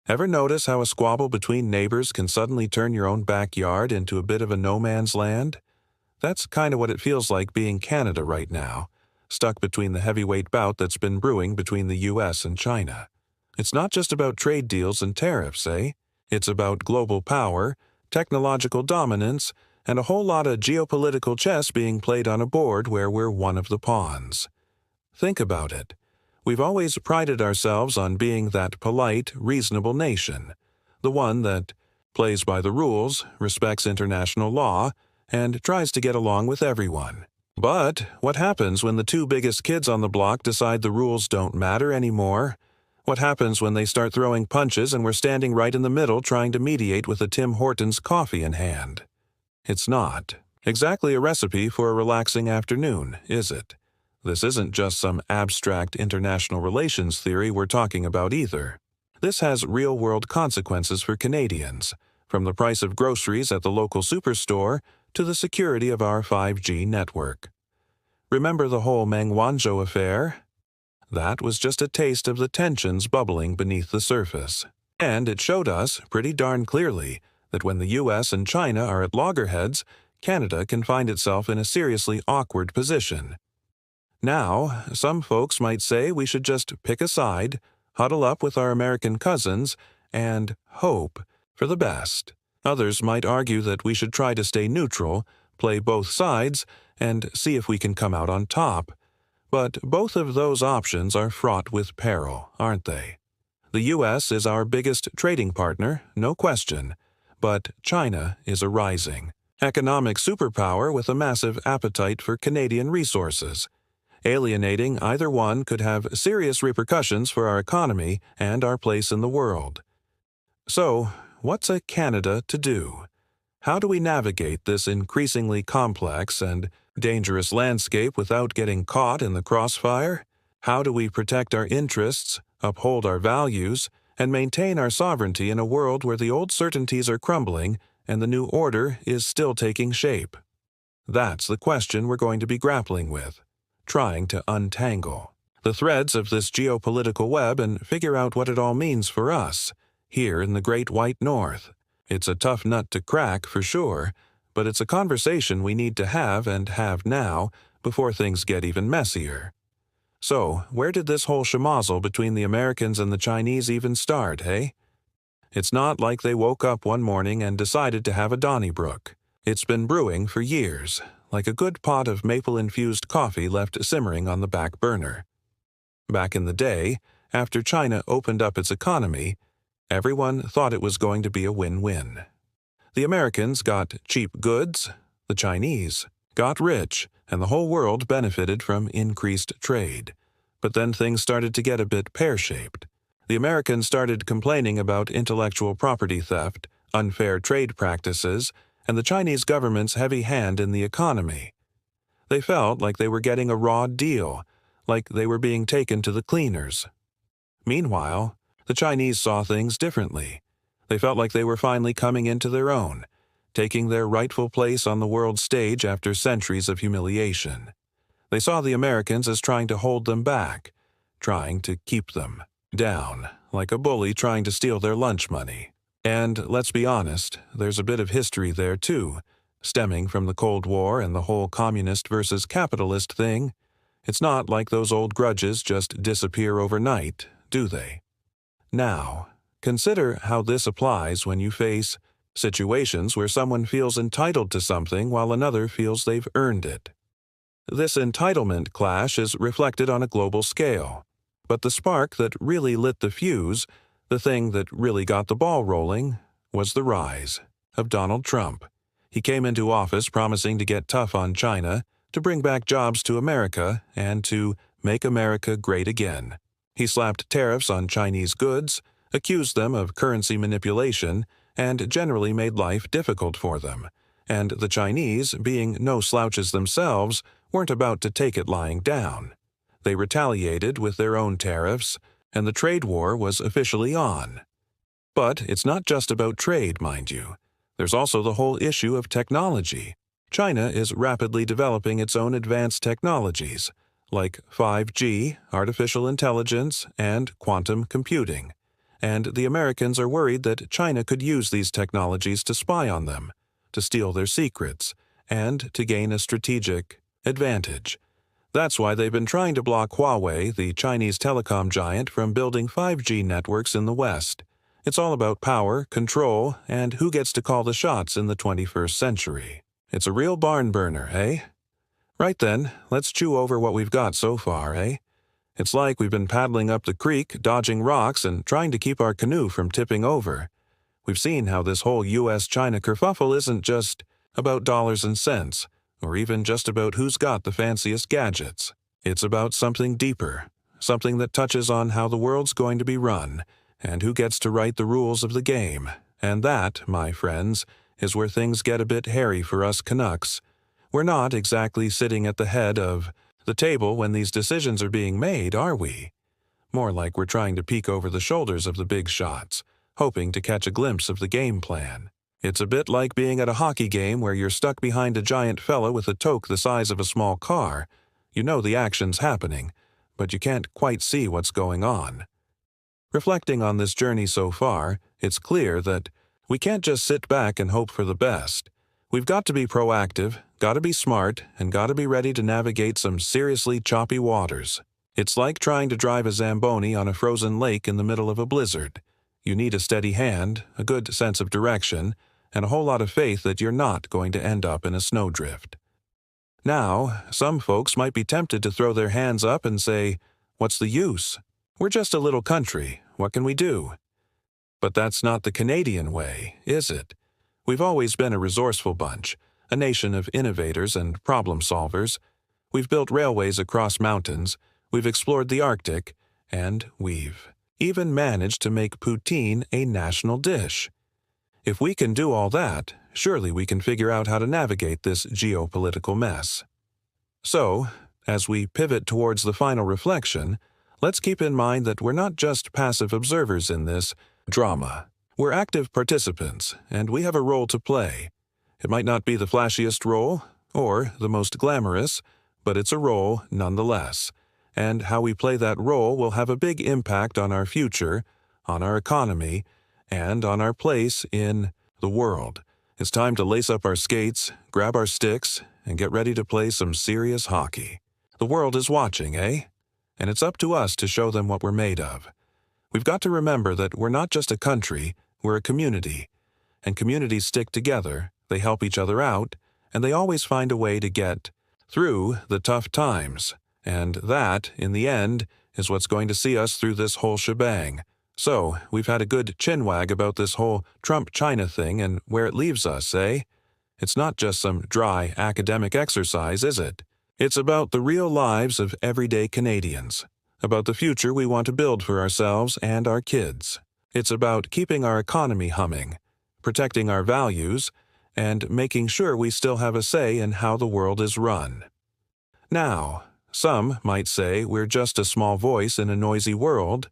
Ever notice how a squabble between neighbors can suddenly turn your own backyard into a bit of a no man's land? That's kind of what it feels like being Canada right now, stuck between the heavyweight bout that's been brewing between the US and China. It's not just about trade deals and tariffs, eh? It's about global power, technological dominance, and a whole lot of geopolitical chess being played on a board where we're one of the pawns. Think about it. We've always prided ourselves on being that polite, reasonable nation, the one that plays by the rules, respects international law, and tries to get along with everyone. But what happens when the two biggest kids on the block decide the rules don't matter anymore? What happens when they start throwing punches and we're standing right in the middle trying to mediate with a Tim Hortons coffee in hand? It's not exactly a recipe for a relaxing afternoon, is it? This isn't just some abstract international relations theory we're talking about either. This has real-world consequences for Canadians, from the price of groceries at the local superstore to the security of our 5G network. Remember the whole Meng Wanzhou affair? That was just a taste of the tensions bubbling beneath the surface. And it showed us, pretty darn clearly, that when the US and China are at loggerheads, Canada can find itself in a seriously awkward position. Now, some folks might say we should just pick a side, huddle up with our American cousins, and hope for the best. Others might argue that we should try to stay neutral, play both sides, and see if we can come out on top. But both of those options are fraught with peril, aren't they? The US is our biggest trading partner, no question, but China is a rising economic superpower with a massive appetite for Canadian resources. Alienating either one could have serious repercussions for our economy and our place in the world. So, what's a Canada to do? How do we navigate this increasingly complex and dangerous landscape without getting caught in the crossfire? How do we protect our interests, uphold our values, and maintain our sovereignty in a world where the old certainties are crumbling and the new order is still taking shape? That's the question we're going to be grappling with, trying to untangle the threads of this geopolitical web and figure out what it all means for us, here in the Great White North. It's a tough nut to crack, for sure, but it's a conversation we need to have and have now before things get even messier. So, where did this whole schmozzle between the Americans and the Chinese even start, hey? It's not like they woke up one morning and decided to have a Donnybrook. It's been brewing for years, like a good pot of maple-infused coffee left simmering on the back burner. Back in the day, after China opened up its economy, everyone thought it was going to be a win-win. The Americans got cheap goods, the Chinese got rich, and the whole world benefited from increased trade. But then things started to get a bit pear-shaped. The Americans started complaining about intellectual property theft, unfair trade practices, and the Chinese government's heavy hand in the economy. They felt like they were getting a raw deal, like they were being taken to the cleaners. Meanwhile, the Chinese saw things differently. They felt like they were finally coming into their own, taking their rightful place on the world stage after centuries of humiliation. They saw the Americans as trying to hold them back, trying to keep them down, like a bully trying to steal their lunch money. And let's be honest, there's a bit of history there too, stemming from the Cold War and the whole communist versus capitalist thing. It's not like those old grudges just disappear overnight, do they? Now, consider how this applies when you face situations where someone feels entitled to something while another feels they've earned it. This entitlement clash is reflected on a global scale, but the spark that really lit the fuse, the thing that really got the ball rolling, was the rise of Donald Trump. He came into office promising to get tough on China, to bring back jobs to America, and to make America great again. He slapped tariffs on Chinese goods, accused them of currency manipulation, and generally made life difficult for them. And the Chinese, being no slouches themselves, weren't about to take it lying down. They retaliated with their own tariffs, and the trade war was officially on. But it's not just about trade, mind you. There's also the whole issue of technology. China is rapidly developing its own advanced technologies, like 5G, artificial intelligence, and quantum computing. and the Americans are worried that China could use these technologies to spy on them, to steal their secrets, and to gain a strategic advantage. That's why they've been trying to block Huawei, the Chinese telecom giant, from building 5G networks in the West. It's all about power, control, and who gets to call the shots in the 21st century. It's a real barn burner, eh? Right then, let's chew over what we've got so far, eh? It's like we've been paddling up the creek, dodging rocks, and trying to keep our canoe from tipping over. We've seen how this whole US-China kerfuffle isn't just about dollars and cents, or even just about who's got the fanciest gadgets. It's about something deeper, something that touches on how the world's going to be run, and who gets to write the rules of the game. And that, my friends, is where things get a bit hairy for us Canucks. We're not exactly sitting at the head of the table when these decisions are being made, are we? More like we're trying to peek over the shoulders of the big shots, hoping to catch a glimpse of the game plan. It's a bit like being at a hockey game where you're stuck behind a giant fella with a toque the size of a small car. You know the action's happening, but you can't quite see what's going on. Reflecting on this journey so far, it's clear that we can't just sit back and hope for the best. We've got to be proactive, got to be smart, and got to be ready to navigate some seriously choppy waters. It's like trying to drive a Zamboni on a frozen lake in the middle of a blizzard. You need a steady hand, a good sense of direction, and a whole lot of faith that you're not going to end up in a snowdrift. Now, some folks might be tempted to throw their hands up and say, "What's the use? We're just a little country. What can we do?" But that's not the Canadian way, is it? We've always been a resourceful bunch, a nation of innovators and problem solvers. We've built railways across mountains, we've explored the Arctic, and we've even managed to make poutine a national dish. If we can do all that, surely we can figure out how to navigate this geopolitical mess. So, as we pivot towards the final reflection, let's keep in mind that we're not just passive observers in this drama. We're active participants, and we have a role to play. It might not be the flashiest role, or the most glamorous, but it's a role nonetheless. And how we play that role will have a big impact on our future, on our economy, and on our place in the world. It's time to lace up our skates, grab our sticks, and get ready to play some serious hockey. The world is watching, eh? And it's up to us to show them what we're made of. We've got to remember that we're not just a country, we're a community. And communities stick together, they help each other out, and they always find a way to get through the tough times. And that, in the end, is what's going to see us through this whole shebang. So, we've had a good chinwag about this whole Trump-China thing and where it leaves us, eh? It's not just some dry academic exercise, is it? It's about the real lives of everyday Canadians, about the future we want to build for ourselves and our kids. It's about keeping our economy humming, protecting our values, and making sure we still have a say in how the world is run. Now, some might say we're just a small voice in a noisy world,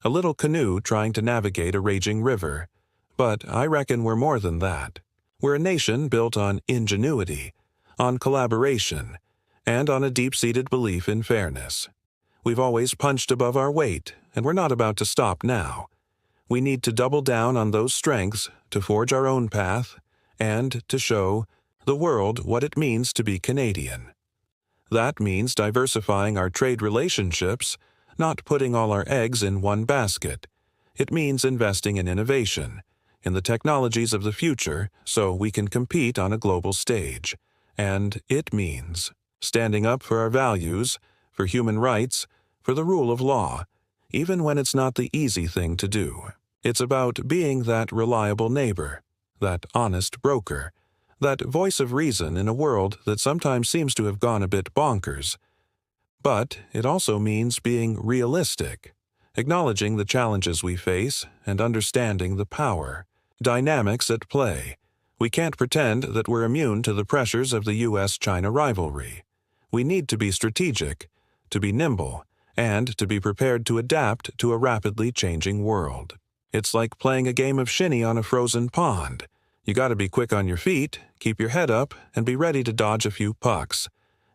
a little canoe trying to navigate a raging river. But I reckon we're more than that. We're a nation built on ingenuity, on collaboration, and on a deep-seated belief in fairness. We've always punched above our weight, and we're not about to stop now. We need to double down on those strengths to forge our own path and to show the world what it means to be Canadian. That means diversifying our trade relationships, not putting all our eggs in one basket. It means investing in innovation, in the technologies of the future, so we can compete on a global stage. And it means standing up for our values, for human rights, for the rule of law, even when it's not the easy thing to do. It's about being that reliable neighbor, that honest broker, that voice of reason in a world that sometimes seems to have gone a bit bonkers. But it also means being realistic, acknowledging the challenges we face and understanding the power, dynamics at play. We can't pretend that we're immune to the pressures of the US-China rivalry. We need to be strategic, to be nimble, and to be prepared to adapt to a rapidly changing world. It's like playing a game of shinny on a frozen pond. You gotta be quick on your feet, keep your head up, and be ready to dodge a few pucks.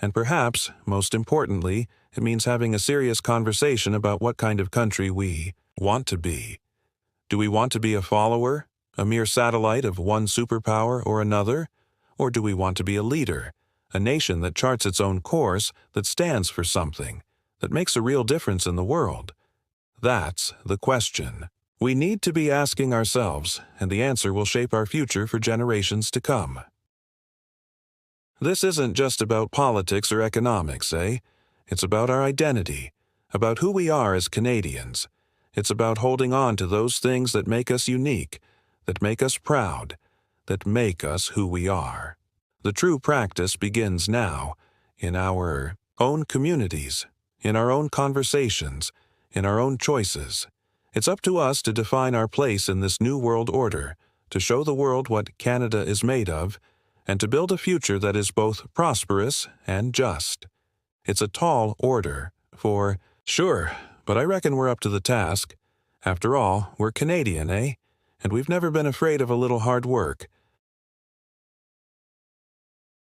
And perhaps, most importantly, it means having a serious conversation about what kind of country we want to be. Do we want to be a follower, a mere satellite of one superpower or another? Or do we want to be a leader, a nation that charts its own course, that stands for something, that makes a real difference in the world? That's the question we need to be asking ourselves, and the answer will shape our future for generations to come. This isn't just about politics or economics, eh? It's about our identity, about who we are as Canadians. It's about holding on to those things that make us unique, that make us proud, that make us who we are. The true practice begins now, in our own communities, in our own conversations, in our own choices. It's up to us to define our place in this new world order, to show the world what Canada is made of, and to build a future that is both prosperous and just. It's a tall order, for sure, but I reckon we're up to the task. After all, we're Canadian, eh? And we've never been afraid of a little hard work,